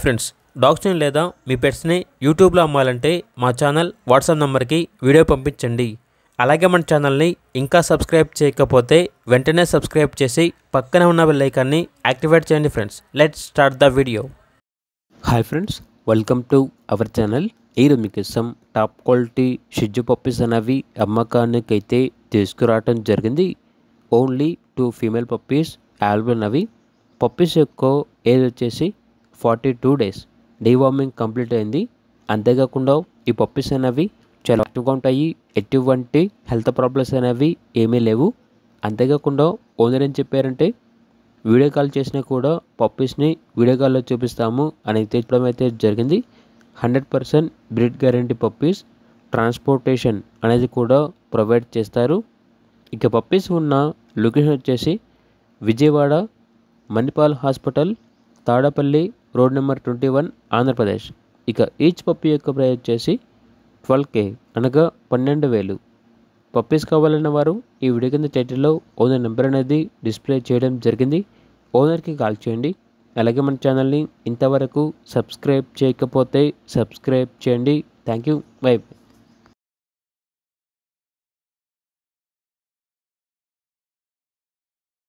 Friends, డాగ్స్ని లేదా మీ పెట్స్ని యూట్యూబ్లో అమ్మాలంటే మా ఛానల్ వాట్సాప్ నెంబర్కి వీడియో పంపించండి. అలాగే మన ఛానల్ని ఇంకా సబ్స్క్రైబ్ చేయకపోతే వెంటనే సబ్స్క్రైబ్ చేసి పక్కన ఉన్న బెల్ ఐకాన్ని యాక్టివేట్ చేయండి. Friends, let's start the video. Hi friends, welcome to our channel. ఈరోజు మీకోసం టాప్ క్వాలిటీ షిట్జు పప్పీస్ అనేవి అమ్మకానికి అయితే తీసుకురావడం జరిగింది. ఓన్లీ 2 ఫీమేల్ పప్పీస్ అవైలబుల్ అవి. పప్పీస్ యొక్క ఏజ్ వచ్చేసి 42 డేస్. డీవార్మింగ్ కంప్లీట్ అయింది. అంతేకాకుండా ఈ పప్పీస్ అనేవి చాలా యాక్టివ్గా ఉంటాయి. ఎటువంటి హెల్త్ ప్రాబ్లమ్స్ అనేవి ఏమీ లేవు. అంతేకాకుండా ఓనర్ ఏం చెప్పారంటే వీడియో కాల్ చేసినా కూడా పప్పీస్ని వీడియో కాల్లో చూపిస్తాము అని చెప్పడం అయితే జరిగింది. 100% బ్రీడ్ గ్యారంటీ పప్పీస్. ట్రాన్స్పోర్టేషన్ అనేది కూడా ప్రొవైడ్ చేస్తారు. ఇక పప్పీస్ ఉన్న లొకేషన్ వచ్చేసి Vijayawada Manipal hospital, Tadepalli road number 21, Andhra Pradesh. ఇక ఈచ్ పప్పీ యొక్క ప్రైస్ వచ్చేసి 12K, అనగా 12,000. పప్పీస్ కావాలన్న వారు ఈ వీడియో కింద టైటిల్లో ఓనర్ నెంబర్ అనేది డిస్ప్లే చేయడం జరిగింది. ఓనర్కి కాల్ చేయండి. అలాగే మన ఛానల్ని ఇంతవరకు సబ్స్క్రైబ్ చేయకపోతే సబ్స్క్రైబ్ చేయండి. Thank you. బై.